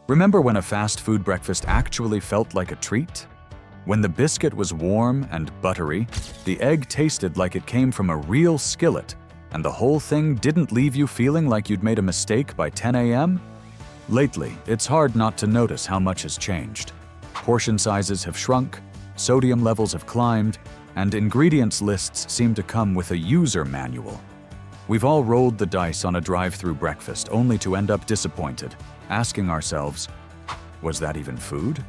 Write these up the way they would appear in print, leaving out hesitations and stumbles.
Remember when a fast food breakfast actually felt like a treat? When the biscuit was warm and buttery, the egg tasted like it came from a real skillet, and the whole thing didn't leave you feeling like you'd made a mistake by 10 a.m.? Lately, it's hard not to notice how much has changed. Portion sizes have shrunk, sodium levels have climbed, and ingredients lists seem to come with a user manual. We've all rolled the dice on a drive-thru breakfast only to end up disappointed, asking ourselves, was that even food?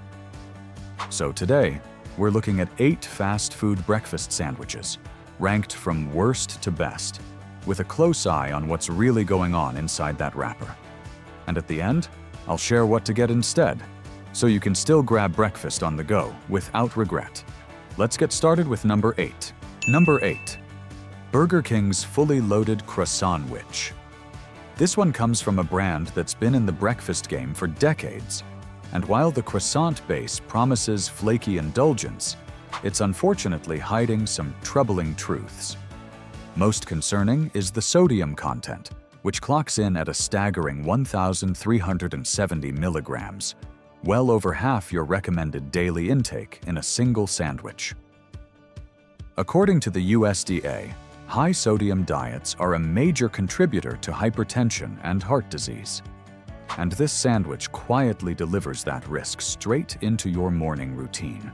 So today, we're looking at 8 fast food breakfast sandwiches, ranked from worst to best, with a close eye on what's really going on inside that wrapper. And at the end, I'll share what to get instead, so you can still grab breakfast on the go without regret. Let's get started with number 8. Number 8. Burger King's fully loaded croissant-wich. This one comes from a brand that's been in the breakfast game for decades, and while the croissant base promises flaky indulgence, it's unfortunately hiding some troubling truths. Most concerning is the sodium content, which clocks in at a staggering 1,370 milligrams, well over half your recommended daily intake in a single sandwich. According to the USDA, high-sodium diets are a major contributor to hypertension and heart disease. And this sandwich quietly delivers that risk straight into your morning routine.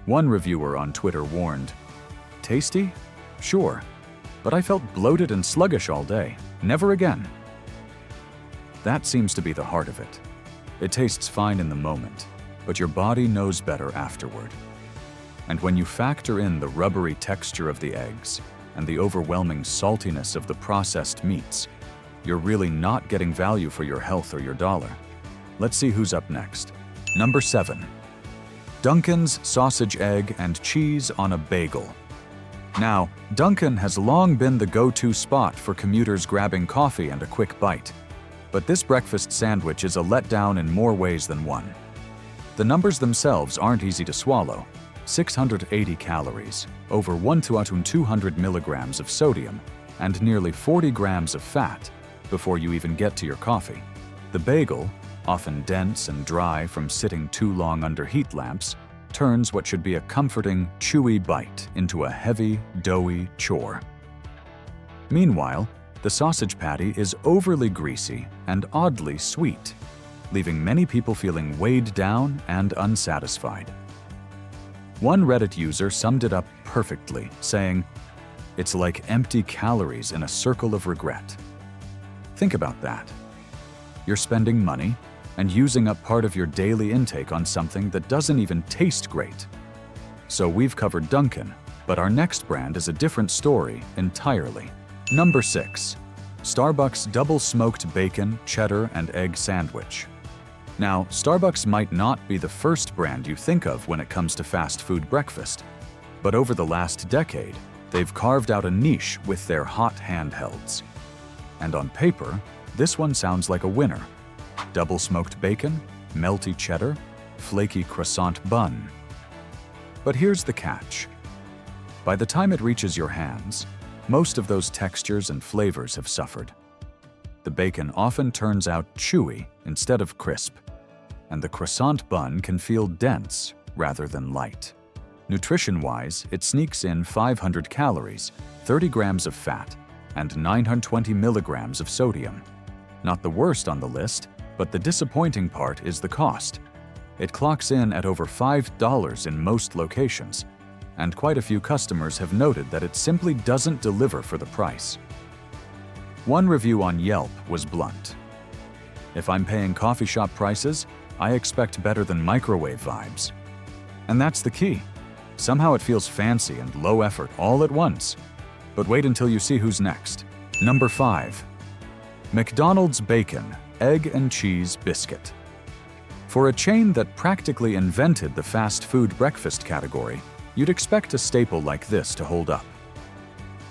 One reviewer on Twitter warned, "Tasty? Sure. But I felt bloated and sluggish all day. Never again." That seems to be the heart of it. It tastes fine in the moment, but your body knows better afterward. And when you factor in the rubbery texture of the eggs and the overwhelming saltiness of the processed meats, you're really not getting value for your health or your dollar. Let's see who's up next. Number 7. Dunkin's sausage, egg, and cheese on a bagel. Now, Dunkin' has long been the go-to spot for commuters grabbing coffee and a quick bite. But this breakfast sandwich is a letdown in more ways than one. The numbers themselves aren't easy to swallow. 680 calories, over 1,200 milligrams of sodium, and nearly 40 grams of fat before you even get to your coffee. The bagel, often dense and dry from sitting too long under heat lamps, turns what should be a comforting, chewy bite into a heavy, doughy chore. Meanwhile, the sausage patty is overly greasy and oddly sweet, leaving many people feeling weighed down and unsatisfied. One Reddit user summed it up perfectly, saying, "It's like empty calories in a circle of regret." Think about that. You're spending money and using up part of your daily intake on something that doesn't even taste great. So we've covered Dunkin', but our next brand is a different story entirely. Number 6. Starbucks Double Smoked Bacon, Cheddar, and Egg Sandwich. Now, Starbucks might not be the first brand you think of when it comes to fast food breakfast, but over the last decade, they've carved out a niche with their hot handhelds. And on paper, this one sounds like a winner. Double smoked bacon, melty cheddar, flaky croissant bun. But here's the catch. By the time it reaches your hands, most of those textures and flavors have suffered. The bacon often turns out chewy instead of crisp, and the croissant bun can feel dense rather than light. Nutrition-wise, it sneaks in 500 calories, 30 grams of fat, and 920 milligrams of sodium. Not the worst on the list, but the disappointing part is the cost. It clocks in at over $5 in most locations, and quite a few customers have noted that it simply doesn't deliver for the price. One review on Yelp was blunt. "If I'm paying coffee shop prices, I expect better than microwave vibes." And that's the key. Somehow it feels fancy and low effort all at once. But wait until you see who's next. Number 5. McDonald's Bacon, Egg and Cheese Biscuit. For a chain that practically invented the fast food breakfast category, you'd expect a staple like this to hold up.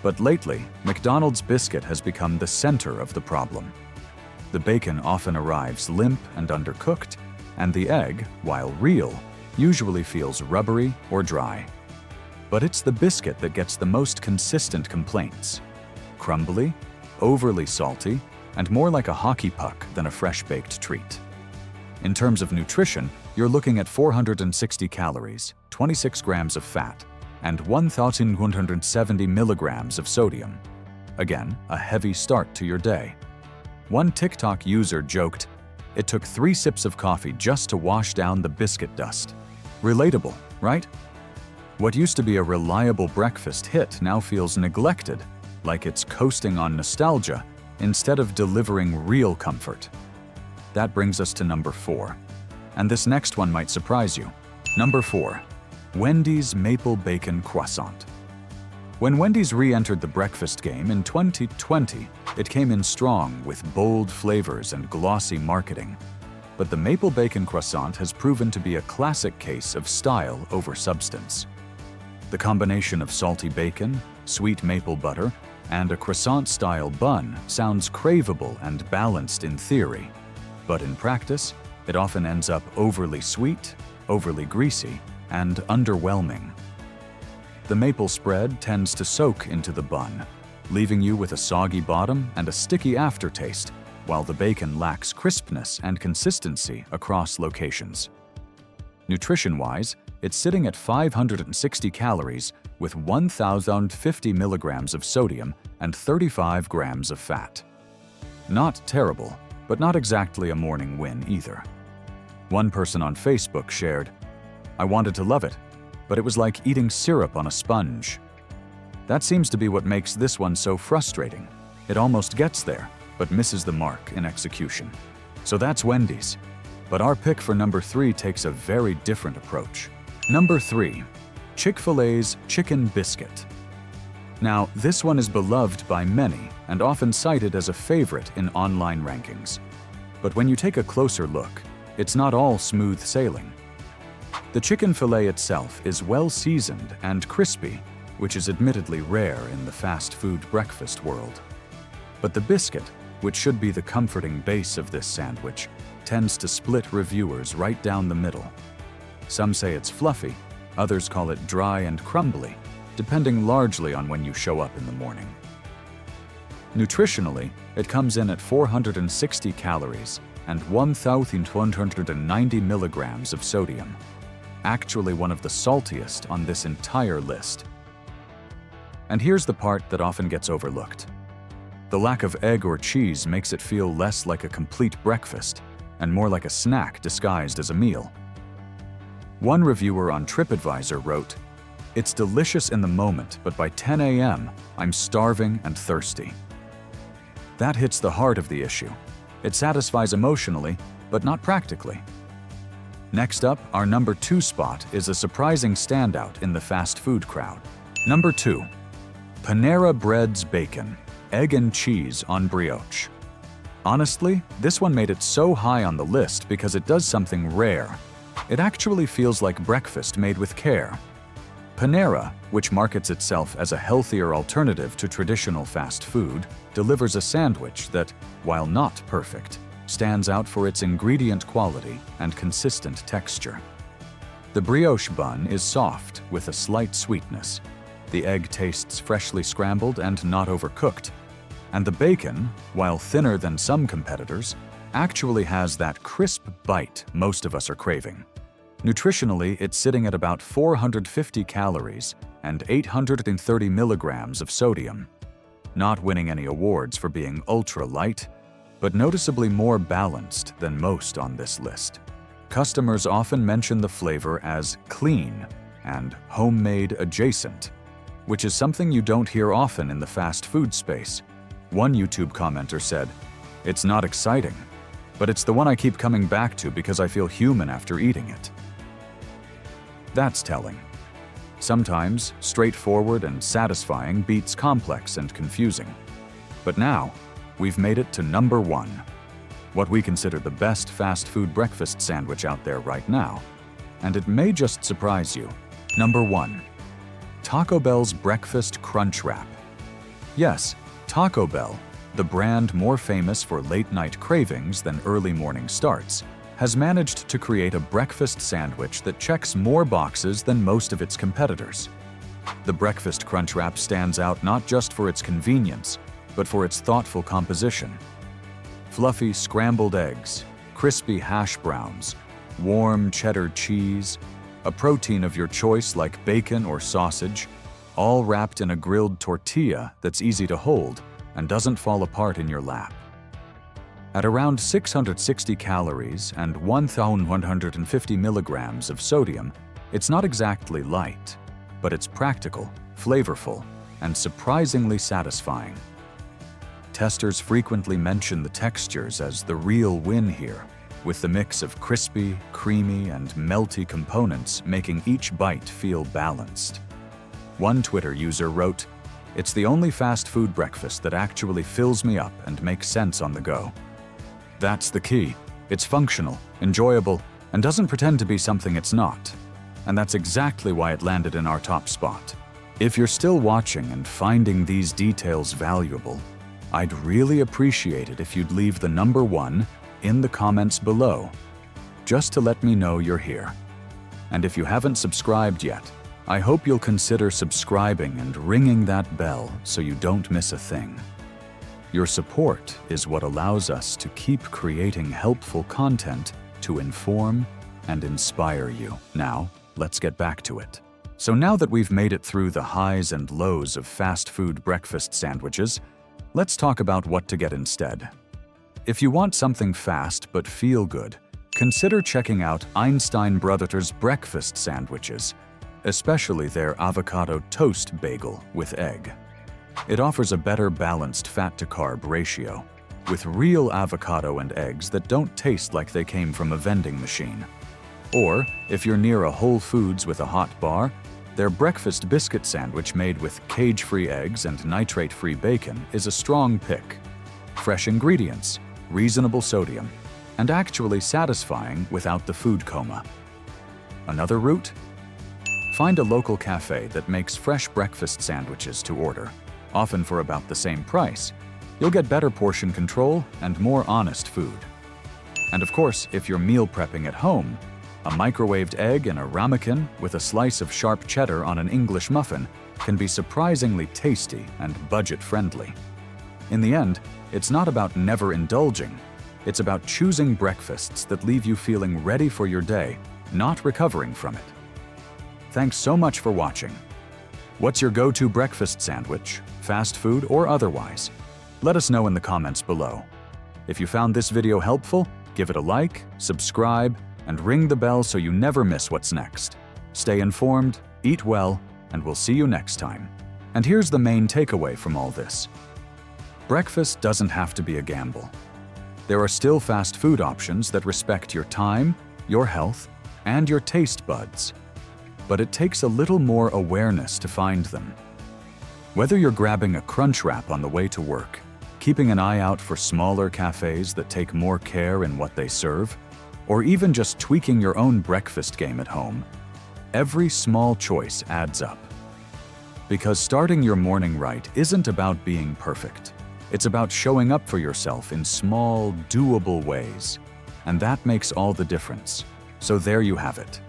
But lately, McDonald's biscuit has become the center of the problem. The bacon often arrives limp and undercooked, and the egg, while real, usually feels rubbery or dry. But it's the biscuit that gets the most consistent complaints. Crumbly, overly salty, and more like a hockey puck than a fresh-baked treat. In terms of nutrition, you're looking at 460 calories, 26 grams of fat, and 1,170 milligrams of sodium. Again, a heavy start to your day. One TikTok user joked, "It took 3 sips of coffee just to wash down the biscuit dust." Relatable, right? What used to be a reliable breakfast hit now feels neglected, like it's coasting on nostalgia instead of delivering real comfort. That brings us to number 4. And this next one might surprise you. Number 4. Wendy's Maple Bacon Croissant. When Wendy's re-entered the breakfast game in 2020, it came in strong with bold flavors and glossy marketing. But the Maple Bacon Croissant has proven to be a classic case of style over substance. The combination of salty bacon, sweet maple butter, and a croissant-style bun sounds craveable and balanced in theory. But in practice, it often ends up overly sweet, overly greasy, and underwhelming. The maple spread tends to soak into the bun, leaving you with a soggy bottom and a sticky aftertaste, while the bacon lacks crispness and consistency across locations. Nutrition-wise, it's sitting at 560 calories with 1,050 milligrams of sodium and 35 grams of fat. Not terrible, but not exactly a morning win either. One person on Facebook shared, "I wanted to love it, but it was like eating syrup on a sponge." That seems to be what makes this one so frustrating. It almost gets there, but misses the mark in execution. So that's Wendy's. But our pick for number 3 takes a very different approach. Number 3. Chick-fil-A's Chicken Biscuit. Now, this one is beloved by many and often cited as a favorite in online rankings. But when you take a closer look, it's not all smooth sailing. The chicken fillet itself is well seasoned and crispy, which is admittedly rare in the fast food breakfast world. But the biscuit, which should be the comforting base of this sandwich, tends to split reviewers right down the middle. Some say it's fluffy, others call it dry and crumbly, depending largely on when you show up in the morning. Nutritionally, it comes in at 460 calories and 1,190 milligrams of sodium, actually one of the saltiest on this entire list. And here's the part that often gets overlooked. The lack of egg or cheese makes it feel less like a complete breakfast and more like a snack disguised as a meal. One reviewer on TripAdvisor wrote, "It's delicious in the moment, but by 10 a.m., I'm starving and thirsty." That hits the heart of the issue. It satisfies emotionally, but not practically. Next up, our number 2 spot is a surprising standout in the fast food crowd. Number 2. Panera Bread's Bacon, Egg and Cheese on Brioche. Honestly, this one made it so high on the list because it does something rare. It actually feels like breakfast made with care. Panera, which markets itself as a healthier alternative to traditional fast food, delivers a sandwich that, while not perfect, stands out for its ingredient quality and consistent texture. The brioche bun is soft with a slight sweetness. The egg tastes freshly scrambled and not overcooked. And the bacon, while thinner than some competitors, actually has that crisp bite most of us are craving. Nutritionally, it's sitting at about 450 calories and 830 milligrams of sodium. Not winning any awards for being ultra-light, but noticeably more balanced than most on this list. Customers often mention the flavor as clean and homemade adjacent, which is something you don't hear often in the fast food space. One YouTube commenter said, "It's not exciting, but it's the one I keep coming back to because I feel human after eating it." That's telling. Sometimes, straightforward and satisfying beats complex and confusing. But now, we've made it to number 1, what we consider the best fast food breakfast sandwich out there right now. And it may just surprise you. Number 1. Taco Bell's Breakfast Crunchwrap. Yes, Taco Bell, the brand more famous for late-night cravings than early morning starts, has managed to create a breakfast sandwich that checks more boxes than most of its competitors. The Breakfast Crunchwrap stands out not just for its convenience, but for its thoughtful composition. Fluffy scrambled eggs, crispy hash browns, warm cheddar cheese, a protein of your choice like bacon or sausage, all wrapped in a grilled tortilla that's easy to hold and doesn't fall apart in your lap. At around 660 calories and 1,150 milligrams of sodium, it's not exactly light, but it's practical, flavorful, and surprisingly satisfying. Testers frequently mention the textures as the real win here, with the mix of crispy, creamy, and melty components making each bite feel balanced. One Twitter user wrote, "It's the only fast food breakfast that actually fills me up and makes sense on the go." That's the key. It's functional, enjoyable, and doesn't pretend to be something it's not. And that's exactly why it landed in our top spot. If you're still watching and finding these details valuable, I'd really appreciate it if you'd leave the number 1 in the comments below, just to let me know you're here. And if you haven't subscribed yet, I hope you'll consider subscribing and ringing that bell so you don't miss a thing. Your support is what allows us to keep creating helpful content to inform and inspire you. Now, let's get back to it. So now that we've made it through the highs and lows of fast food breakfast sandwiches, let's talk about what to get instead. If you want something fast but feel good, consider checking out Einstein Brothers breakfast sandwiches, especially their avocado toast bagel with egg. It offers a better balanced fat-to-carb ratio, with real avocado and eggs that don't taste like they came from a vending machine. Or, if you're near a Whole Foods with a hot bar, their breakfast biscuit sandwich made with cage-free eggs and nitrate-free bacon is a strong pick. Fresh ingredients, reasonable sodium, and actually satisfying without the food coma. Another route? Find a local cafe that makes fresh breakfast sandwiches to order, often for about the same price. You'll get better portion control and more honest food. And of course, if you're meal prepping at home, a microwaved egg in a ramekin with a slice of sharp cheddar on an English muffin can be surprisingly tasty and budget-friendly. In the end, it's not about never indulging. It's about choosing breakfasts that leave you feeling ready for your day, not recovering from it. Thanks so much for watching. What's your go-to breakfast sandwich, fast food or otherwise? Let us know in the comments below. If you found this video helpful, give it a like, subscribe, and ring the bell so you never miss what's next. Stay informed, eat well, and we'll see you next time. And here's the main takeaway from all this. Breakfast doesn't have to be a gamble. There are still fast food options that respect your time, your health, and your taste buds. But it takes a little more awareness to find them. Whether you're grabbing a Crunchwrap on the way to work, keeping an eye out for smaller cafes that take more care in what they serve, or even just tweaking your own breakfast game at home, every small choice adds up. Because starting your morning right isn't about being perfect. It's about showing up for yourself in small, doable ways. And that makes all the difference. So there you have it.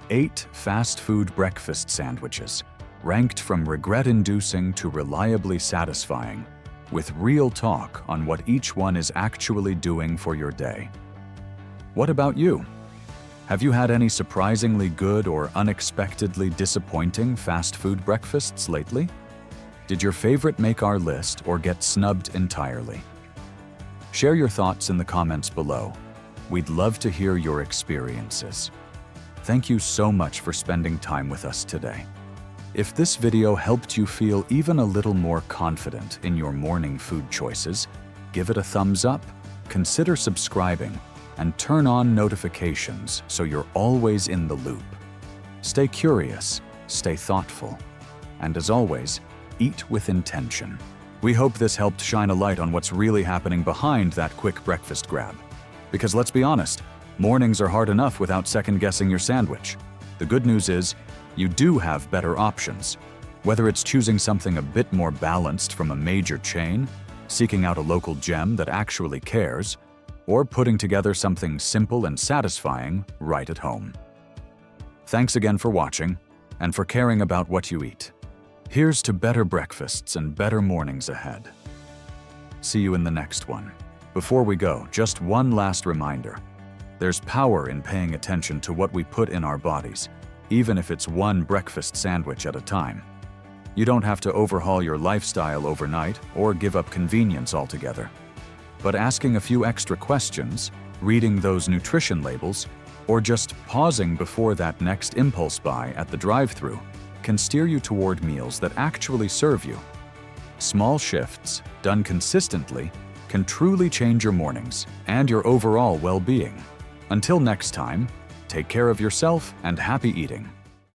8 fast food breakfast sandwiches, ranked from regret-inducing to reliably satisfying, with real talk on what each one is actually doing for your day. What about you? Have you had any surprisingly good or unexpectedly disappointing fast food breakfasts lately? Did your favorite make our list or get snubbed entirely? Share your thoughts in the comments below. We'd love to hear your experiences. Thank you so much for spending time with us today. If this video helped you feel even a little more confident in your morning food choices, give it a thumbs up, consider subscribing, and turn on notifications so you're always in the loop. Stay curious, stay thoughtful, and as always, eat with intention. We hope this helped shine a light on what's really happening behind that quick breakfast grab. Because let's be honest, mornings are hard enough without second-guessing your sandwich. The good news is, you do have better options. Whether it's choosing something a bit more balanced from a major chain, seeking out a local gem that actually cares, or putting together something simple and satisfying right at home. Thanks again for watching, and for caring about what you eat. Here's to better breakfasts and better mornings ahead. See you in the next one. Before we go, just one last reminder. There's power in paying attention to what we put in our bodies, even if it's one breakfast sandwich at a time. You don't have to overhaul your lifestyle overnight or give up convenience altogether. But asking a few extra questions, reading those nutrition labels, or just pausing before that next impulse buy at the drive-thru can steer you toward meals that actually serve you. Small shifts, done consistently, can truly change your mornings and your overall well-being. Until next time, take care of yourself and happy eating.